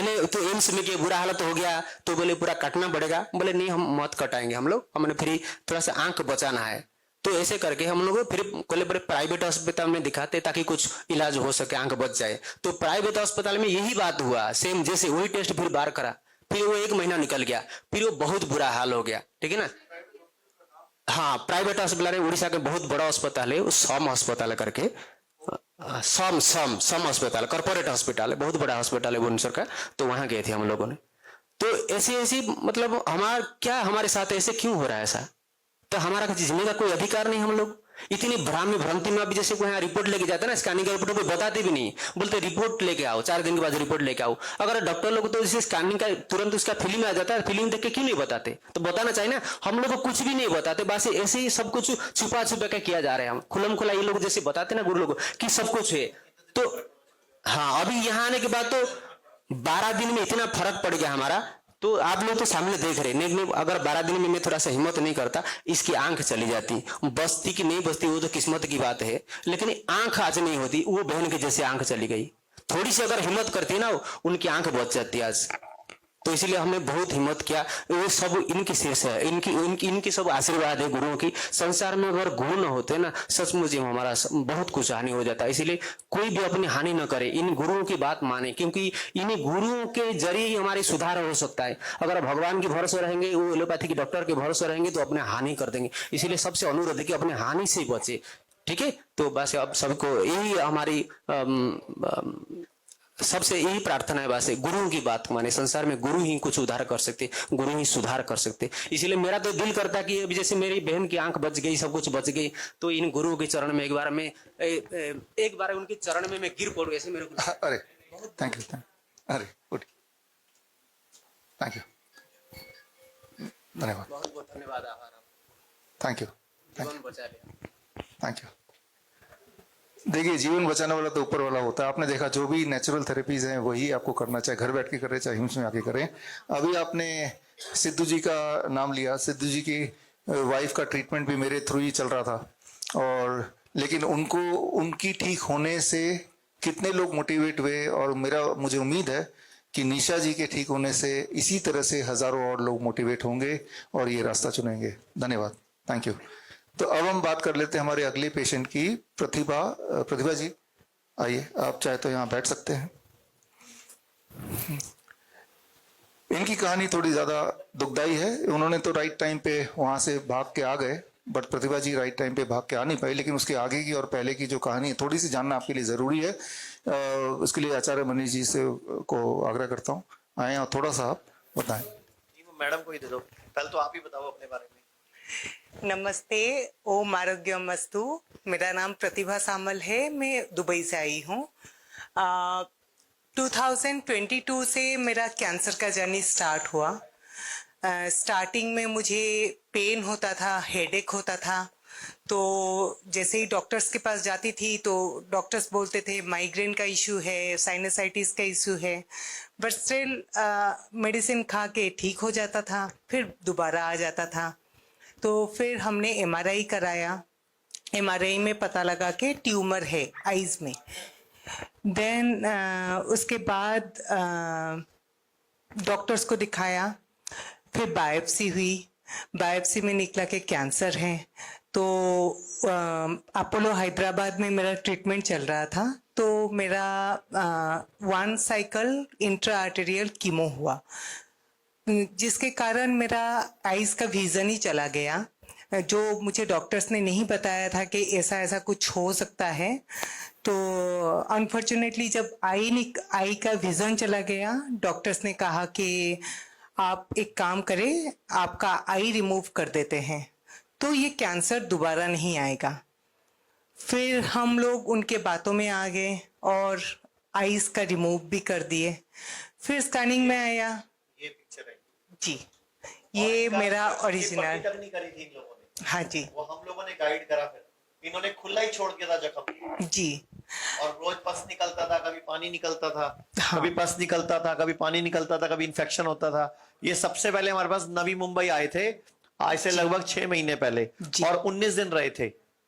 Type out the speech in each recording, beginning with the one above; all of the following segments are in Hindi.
पहले तो एम्स में के बुरा हालत हो गया तो बोले पूरा काटना पड़ेगा, बोले नहीं हम मत कटाएंगे हम लोग, हमने फिर थोड़ा सा आंख बचाना है। तो ऐसे करके हम लोग फिर कोले बड़े प्राइवेट अस्पताल में दिखाते ताकि कुछ इलाज हो सके, आंख बच जाए। तो प्राइवेट अस्पताल में यही बात हुआ, सेम जैसे वही टेस्ट फिर बार करा, फिर वो 1 महीना निकल गया, फिर वो बहुत बुरा हाल हो गया, ठीक है ना। हाँ प्राइवेट अस्पताल है, उड़ीसा के बहुत बड़ा अस्पताल है, उस सम अस्पताल करके, सम सम सम अस्पताल कॉर्पोरेट हॉस्पिटल है, बहुत बड़ा हॉस्पिटल है भुवनेश्वर का। तो वहां गए थे हम लोगों ने। तो ऐसी ऐसी मतलब हमारा क्या, हमारे साथ ऐसे क्यों हो रहा है ऐसा, तो हमारा जीने का कोई अधिकार नहीं। हम लोग इतनी भ्रांति में, अभी जैसे कोई यहाँ रिपोर्ट लेके जाता है ना, स्कैनिंग का रिपोर्ट कोई बताते भी नहीं, बोलते रिपोर्ट लेके आओ, 4 दिन के बाद रिपोर्ट लेके आओ। अगर डॉक्टर लोग तो जैसे स्कैनिंग का तुरंत उसका फीलिंग आ जाता है, फीलिंग देख के क्यों नहीं बताते, तो बताना चाहिए ना। हम लोग को कुछ भी नहीं बताते, बस ऐसे ही सब कुछ छुपा छुपा के किया जा रहा है। हम खुलम खुला ये लोग जैसे बताते ना गुरु लोग कि सब कुछ है। तो हाँ अभी यहाँ आने के बाद तो 12 दिन में इतना फर्क पड़ गया हमारा। तो आप लोग तो सामने देख रहे हैं, अगर 12 दिन में मैं थोड़ा सा हिम्मत नहीं करता, इसकी आंख चली जाती, बचती कि नहीं बचती वो तो किस्मत की बात है, लेकिन आंख आज नहीं होती, वो बहन के जैसे आंख चली गई। थोड़ी सी अगर हिम्मत करती ना, उनकी आंख बच जाती आज। तो इसलिए हमने बहुत हिम्मत किया, वो सब इनकी शेष है, इनकी सब आशीर्वाद है गुरुओं की। संसार में अगर गुरु न होते ना, सचमुच ही हमारा बहुत कुछ हानि हो जाता है। इसलिए कोई भी अपनी हानि न करे, इन गुरुओं की बात माने, क्योंकि इन्हीं गुरुओं के जरिए ही हमारे सुधार हो सकता है। अगर भगवान के भरोसे रहेंगे, वो एलोपैथी के डॉक्टर के भरोसे रहेंगे तो अपने हानि कर देंगे। इसलिए सबसे अनुरोध है कि अपने हानि से बचे, ठीक है। तो बस अब सबको यही हमारी सबसे यही प्रार्थना है, बस गुरुओं की बात माने। संसार में गुरु ही कुछ उद्धार कर सकते, गुरु ही सुधार कर सकते। इसलिए मेरा तो दिल करता कि अभी जैसे मेरी बहन की आंख बच गई, सब कुछ बच गई, तो इन गुरुओं के चरण में एक बार उनके चरण में मैं गिर पड़ूं, ऐसे मेरे को। अरे थैंक यू, अरे गुड, थैंक यू, धन्यवाद, बहुत बहुत धन्यवाद, आभार, थैंक यू, जीवन बचा लिया, थैंक यू। देखिए जीवन बचाने वाला तो ऊपर वाला होता है। आपने देखा जो भी नेचुरल थेरेपीज हैं वही आपको करना, चाहे घर बैठ के करें चाहे हिम्स में आके करें। अभी आपने सिद्धू जी का नाम लिया, सिद्धू जी की वाइफ का ट्रीटमेंट भी मेरे थ्रू ही चल रहा था, और लेकिन उनको उनकी ठीक होने से कितने लोग मोटिवेट हुए, और मुझे उम्मीद है कि निशा जी के ठीक होने से इसी तरह से हजारों और लोग मोटिवेट होंगे और ये रास्ता चुनेंगे। धन्यवाद, थैंक यू। तो अब हम बात कर लेते हैं हमारे अगले पेशेंट की, प्रतिभा जी आइए, आप चाहे तो यहाँ बैठ सकते हैं। इनकी कहानी थोड़ी ज्यादा दुखदाई है। उन्होंने तो राइट टाइम पे वहां से भाग के आ गए, but Pratibha ji right time पे भाग के आ नहीं पाई, लेकिन उसके आगे की और पहले की जो कहानी है थोड़ी सी जानना आपके लिए जरूरी है। उसके लिए आचार्य मनीष जी से को आग्रह करता हूँ, आए और थोड़ा सा आप बताएं। मैडम को ही दे दो, पहले तो आप ही बताओ अपने बारे में। नमस्ते, ओम आरोग्यमस्तु। मेरा नाम प्रतिभा सामल है, मैं दुबई से आई हूँ। 2022 से मेरा कैंसर का जर्नी स्टार्ट हुआ। स्टार्टिंग में मुझे पेन होता था, हेडेक होता था, तो जैसे ही डॉक्टर्स के पास जाती थी तो डॉक्टर्स बोलते थे माइग्रेन का इशू है, साइनसाइटिस का इशू है, बट स्टिल मेडिसिन खा के ठीक हो जाता था, फिर दोबारा आ जाता था। तो फिर हमने एमआरआई कराया, एमआरआई में पता लगा कि ट्यूमर है आईज में। देन उसके बाद डॉक्टर्स को दिखाया, फिर बायोप्सी हुई, बायोप्सी में निकला कि कैंसर है। तो अपोलो हैदराबाद में मेरा ट्रीटमेंट चल रहा था, तो मेरा 1 साइकिल इंट्रा आर्टेरियल कीमो हुआ, जिसके कारण मेरा आईज का विजन ही चला गया। जो मुझे डॉक्टर्स ने नहीं बताया था कि ऐसा ऐसा कुछ हो सकता है। तो अनफॉर्चुनेटली जब आई का विजन चला गया, डॉक्टर्स ने कहा कि आप एक काम करें, आपका आई रिमूव कर देते हैं, तो ये कैंसर दोबारा नहीं आएगा। फिर हम लोग उनके बातों में आ गए और आईज का रिमूव भी कर दिए। फिर स्कैनिंग में आया, ये पिक्चर है जी, ये मेरा ओरिजिनल। नहीं करी थी इन लोगों ने, हाँ जी, वो हम लोगों ने गाइड करा, फिर इन्होंने खुला ही छोड़ दिया था जख्म जी, और रोज पस निकलता था, कभी पानी निकलता था, हाँ। कभी पस निकलता था, कभी पानी निकलता था, कभी इन्फेक्शन होता था। ये सबसे पहले हमारे पास नवी मुंबई आए थे, आज से लगभग 6 महीने पहले, और 19 दिन रहे थे,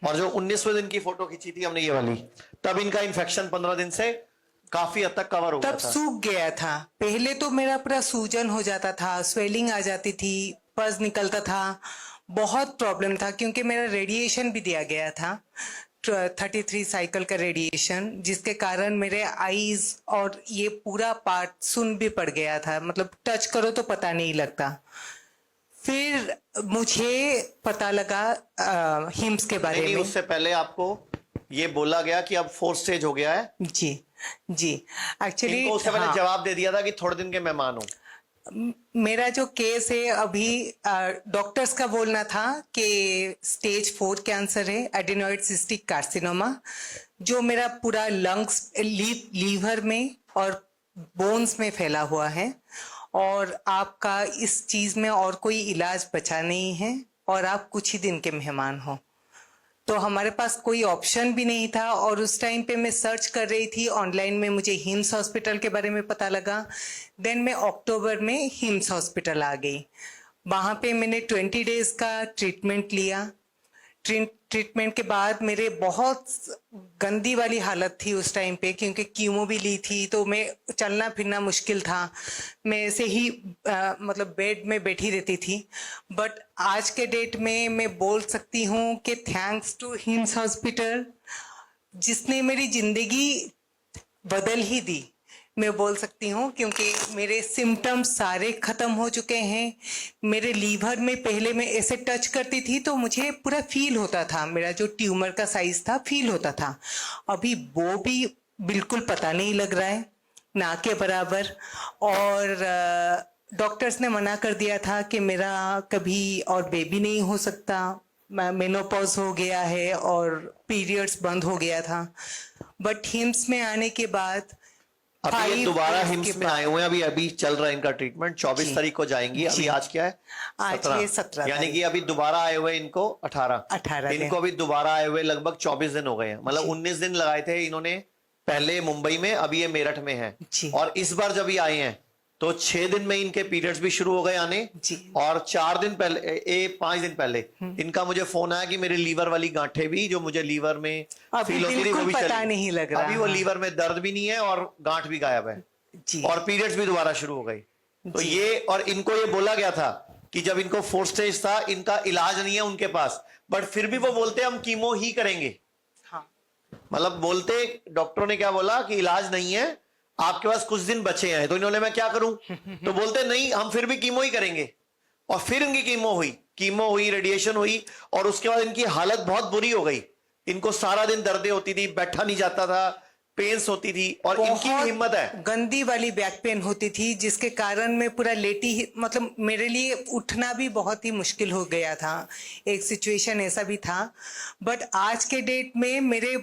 और जो 19वें दिन की फोटो खींची थी हमने ये वाली, तब इनका इन्फेक्शन 15 दिन से काफी हद तक कवर हो गया तब था। सूख गया था। पहले तो मेरा पूरा सूजन हो जाता था, स्वेलिंग आ जाती थी, पस निकलता था, बहुत प्रॉब्लम था क्योंकि मेरा रेडिएशन भी दिया गया था, 33 साइकिल का रेडिएशन, जिसके कारण मेरे आईज और ये पूरा पार्ट सुन भी पड़ गया था, मतलब टच करो तो पता नहीं लगता। फिर मुझे पता लगा हिम्स के बारे नहीं, में। उससे पहले आपको ये बोला गया कि अब 4th स्टेज हो गया है। जी जी, एक्चुअली इनको उससे पहले जवाब दे दिया था कि थोड़े दिन के मेहमान हो। मेरा जो केस है अभी, डॉक्टर्स का बोलना था कि स्टेज 4 कैंसर है, एडिनोइड सिस्टिक कार्सिनोमा, जो मेरा पूरा लंग्स, लीवर में और बोन्स में फैला हुआ है, और आपका इस चीज में और कोई इलाज बचा नहीं है, और आप कुछ ही दिन के मेहमान हो। तो हमारे पास कोई ऑप्शन भी नहीं था, और उस टाइम पे मैं सर्च कर रही थी ऑनलाइन में, मुझे हिम्स हॉस्पिटल के बारे में पता लगा। देन मैं अक्टूबर में हिम्स हॉस्पिटल आ गई। वहाँ पे मैंने 20 डेज का ट्रीटमेंट लिया। ट्रीटमेंट के बाद मेरे बहुत गंदी वाली हालत थी उस टाइम पे, क्योंकि कीमो भी ली थी, तो मैं चलना फिरना मुश्किल था, मैं ऐसे ही मतलब बेड में बैठी रहती थी। बट आज के डेट में मैं बोल सकती हूँ कि थैंक्स टू हिम्स हॉस्पिटल, जिसने मेरी जिंदगी बदल ही दी, मैं बोल सकती हूँ, क्योंकि मेरे सिम्टम्स सारे खत्म हो चुके हैं। मेरे लीवर में पहले मैं ऐसे टच करती थी तो मुझे पूरा फील होता था, मेरा जो ट्यूमर का साइज था फील होता था। अभी वो भी बिल्कुल पता नहीं लग रहा है, ना के बराबर। और डॉक्टर्स ने मना कर दिया था कि मेरा कभी और बेबी नहीं हो सकता, मेनोपॉज हो गया है और पीरियड्स बंद हो गया था। बट हिम्स में आने के बाद अब ये 5 दोबारा days हिम्स के में आए हुए हैं, अभी चल रहा है इनका ट्रीटमेंट। 24 जी। तारीख को जाएंगी। अभी जी। आज क्या है? आज ये 17 यानी तारीख। कि अभी दोबारा आए हुए इनको 18 दिन। इनको अभी दोबारा आए हुए लगभग 24 दिन हो गए हैं। मतलब जी। 19 दिन लगाए थे इन्होंने पहले मुंबई में, अभी ये मेरठ में है। जी। और इस बार जब ये आए हैं तो 6 दिन में इनके पीरियड्स भी शुरू हो गए आने। जी। और 4 दिन पहले 5 दिन पहले इनका मुझे फोन आया कि मेरे लीवर वाली गांठें भी, जो मुझे लीवर में अभी फील होती थी, वो बिल्कुल भी पता चली। नहीं लग रहा। अभी वो हाँ। लीवर में दर्द भी नहीं है और गांठ भी गायब है। जी। और पीरियड्स भी दोबारा शुरू हो गई। तो जी। ये, और इनको ये बोला गया था कि जब इनको 4th स्टेज था, इनका इलाज नहीं है उनके पास, बट फिर भी वो बोलते हम कीमो ही करेंगे। हाँ। मतलब बोलते, डॉक्टरों ने क्या बोला कि इलाज नहीं है, आपके पास कुछ दिन बचे हैं। तो इन्होंने, मैं क्या करूं? तो बोलते नहीं, हम फिर भी कीमो ही करेंगे। और फिर इनकी कीमो हुई, रेडिएशन हुई, और उसके बाद इनकी हालत बहुत बुरी हो गई। इनको सारा दिन दर्दें होती थी, बैठा नहीं जाता था, पेन्स होती थी। और इनकी भी हिम्मत है, गंदी वाली बैक पेन होती थी, जिसके कारण मैं पूरा लेटी ही, मतलब मेरे लिए उठना भी बहुत ही मुश्किल हो गया था। एक सिचुएशन ऐसा भी था। बट आज के डेट में मेरे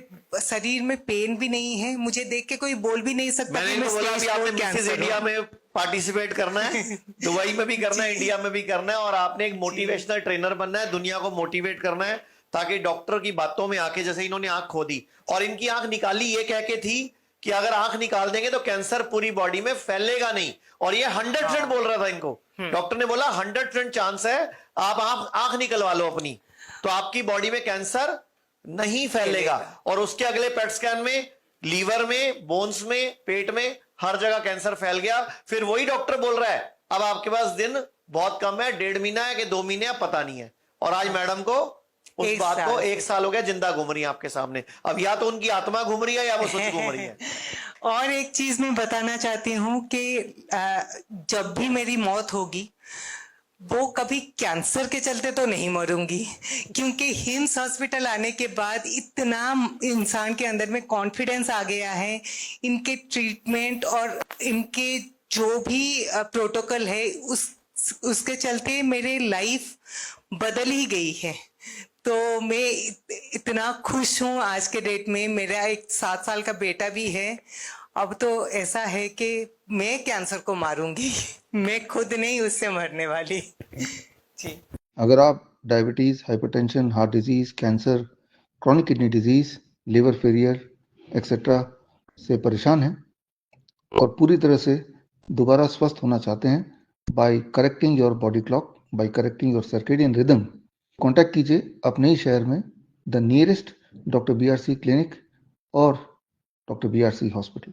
शरीर में पेन भी नहीं है, मुझे देख के कोई बोल भी नहीं सकता मैंने कि मैं इनको बोला स्टेज कि आपने 4 मिसेस कैंसर इंडिया हूं। में पार्टिसिपेट करना है, दुबई में भी करना है, इंडिया में भी करना है, और आपने एक मोटिवेशनल ट्रेनर बनना है, दुनिया को मोटिवेट करना है, ताकि डॉक्टर की बातों में आके, जैसे इन्होंने आंख खो दी और इनकी आंख निकाली ये कह के थी कि अगर आंख निकाल देंगे तो कैंसर पूरी बॉडी में फैलेगा नहीं। और ये 100% बोल रहा था इनको। डॉक्टर ने बोला 100% चांस है, आप आंख निकलवा लो अपनी, तो आपकी बॉडी में कैंसर नहीं फैलेगा। और उसके अगले पेट स्कैन में लीवर में, बोन्स में, पेट में, हर जगह कैंसर फैल गया। फिर वही डॉक्टर बोल रहा है अब आपके पास दिन बहुत कम है, 1.5 महीना है कि 2 महीने है, पता नहीं है। और आज मैडम को उस बात को 1 साल हो गया, जिंदा घूम रही है आपके सामने। अब या तो उनकी आत्मा घूम रही है या वो सच घूम रही है। और एक चीज मैं बताना चाहती हूँ कि जब भी मेरी मौत होगी, वो कभी कैंसर के चलते तो नहीं मरूंगी, क्योंकि हिम्स हॉस्पिटल आने के बाद इतना इंसान के अंदर में कॉन्फिडेंस आ गया है। इनके ट्रीटमेंट और इनके जो भी प्रोटोकॉल है, उसके चलते मेरी लाइफ बदल ही गई है। तो मैं इतना खुश हूँ आज के डेट में। मेरा एक 7 साल का बेटा भी है। अब तो ऐसा है कि मैं कैंसर को मारूंगी, मैं खुद नहीं, उससे मरने वाली। जी। अगर आप diabetes, hypertension, heart disease, cancer, chronic kidney disease, liver failure etcetera से परेशान हैं और पूरी तरह से दोबारा स्वस्थ होना चाहते हैं, by correcting your body clock, by correcting your circadian rhythm, contact कीजिए अपने ही शहर में the nearest doctor BRC clinic और डॉक्टर BRC हॉस्पिटल।